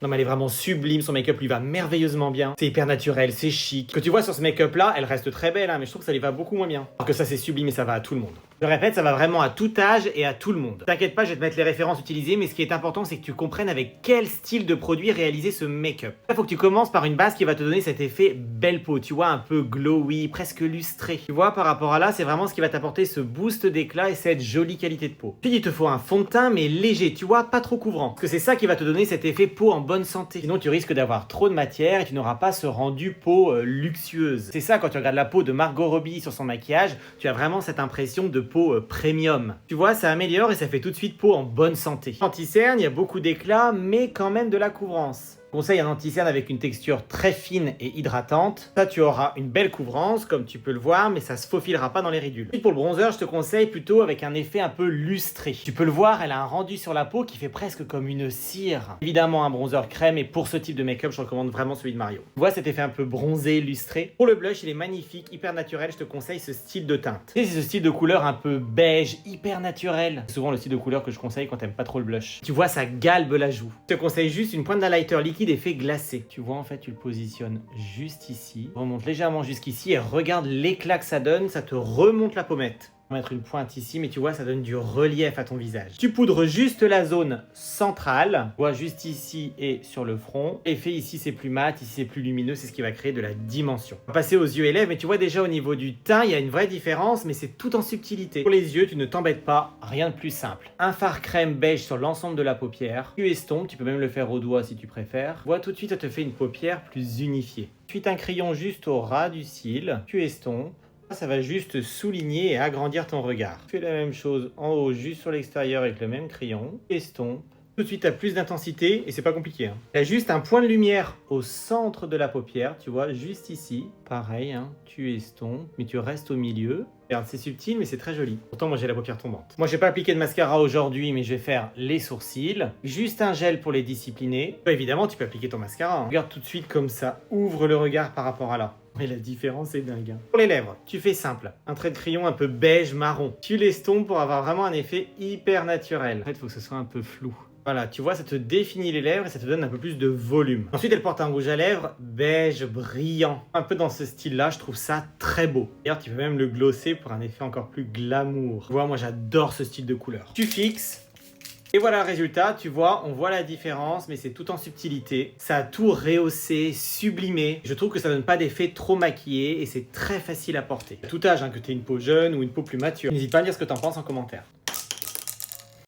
Non mais elle est vraiment sublime, son make-up lui va merveilleusement bien. C'est hyper naturel, c'est chic. Ce que tu vois sur ce make-up là, elle reste très belle, hein, mais je trouve que ça lui va beaucoup moins bien. Alors que ça c'est sublime et ça va à tout le monde. Je répète, ça va vraiment à tout âge et à tout le monde. T'inquiète pas, je vais te mettre les références utilisées, mais ce qui est important, c'est que tu comprennes avec quel style de produit réaliser ce make-up. Il faut que tu commences par une base qui va te donner cet effet belle peau, tu vois, un peu glowy, presque lustré. Tu vois, par rapport à là, c'est vraiment ce qui va t'apporter ce boost d'éclat et cette jolie qualité de peau. Puis il te faut un fond de teint, mais léger, tu vois, pas trop couvrant. Parce que c'est ça qui va te donner cet effet peau en bonne santé. Sinon, tu risques d'avoir trop de matière et tu n'auras pas ce rendu peau luxueuse. C'est ça, quand tu regardes la peau de Margot Robbie sur son maquillage, tu as vraiment cette impression de peau premium. Tu vois, ça améliore et ça fait tout de suite peau en bonne santé. Anti-cerne, il y a beaucoup d'éclat, mais quand même de la couvrance. Conseille un anti-cerne avec une texture très fine et hydratante. Ça, tu auras une belle couvrance, comme tu peux le voir, mais ça se faufilera pas dans les ridules. Puis pour le bronzer, je te conseille plutôt avec un effet un peu lustré. Tu peux le voir, elle a un rendu sur la peau qui fait presque comme une cire. Évidemment, un bronzer crème, et pour ce type de make-up, je recommande vraiment celui de Mario. Tu vois cet effet un peu bronzé, lustré. Pour le blush, il est magnifique, hyper naturel. Je te conseille ce style de teinte. Et c'est ce style de couleur un peu beige, hyper naturel. C'est souvent le style de couleur que je conseille quand t'aimes pas trop le blush. Tu vois, ça galbe la joue. Je te conseille juste une pointe d'highlighter liquide effet glacé. Tu vois, en fait, tu le positionnes juste ici, remonte légèrement jusqu'ici et regarde l'éclat que ça donne, ça te remonte la pommette. On va mettre une pointe ici, mais tu vois, ça donne du relief à ton visage. Tu poudres juste la zone centrale, tu vois, juste ici et sur le front. Effet ici, c'est plus mat, ici, c'est plus lumineux, c'est ce qui va créer de la dimension. On va passer aux yeux et lèvres, mais tu vois déjà au niveau du teint, il y a une vraie différence, mais c'est tout en subtilité. Pour les yeux, tu ne t'embêtes pas, rien de plus simple. Un fard crème beige sur l'ensemble de la paupière. Tu estompes, tu peux même le faire au doigt si tu préfères. Tu vois, tout de suite, ça te fait une paupière plus unifiée. Ensuite, un crayon juste au ras du cil. Tu estompes. Ça va juste souligner et agrandir ton regard. Fais la même chose en haut, juste sur l'extérieur avec le même crayon. Estompe. Tout de suite, tu as plus d'intensité et c'est pas compliqué. Tu as juste un point de lumière au centre de la paupière, tu vois, juste ici. Pareil, tu estompes, mais tu restes au milieu. Regarde, c'est subtil, mais c'est très joli. Pourtant, moi, j'ai la paupière tombante. Moi, j'ai pas appliqué de mascara aujourd'hui, mais je vais faire les sourcils. Juste un gel pour les discipliner. Évidemment, tu peux appliquer ton mascara. Regarde tout de suite comme ça ouvre le regard par rapport à là. Mais la différence est dingue. Pour les lèvres, tu fais simple. Un trait de crayon un peu beige marron. Tu l'estompes pour avoir vraiment un effet hyper naturel. En fait, il faut que ce soit un peu flou. Voilà, tu vois, ça te définit les lèvres et ça te donne un peu plus de volume. Ensuite, elle porte un rouge à lèvres beige, brillant. Un peu dans ce style-là, je trouve ça très beau. D'ailleurs, tu peux même le glosser pour un effet encore plus glamour. Tu vois, moi, j'adore ce style de couleur. Tu fixes. Et voilà le résultat, tu vois, on voit la différence, mais c'est tout en subtilité. Ça a tout rehaussé, sublimé. Je trouve que ça donne pas d'effet trop maquillé et c'est très facile à porter. À tout âge, que tu aies une peau jeune ou une peau plus mature. N'hésite pas à me dire ce que tu en penses en commentaire.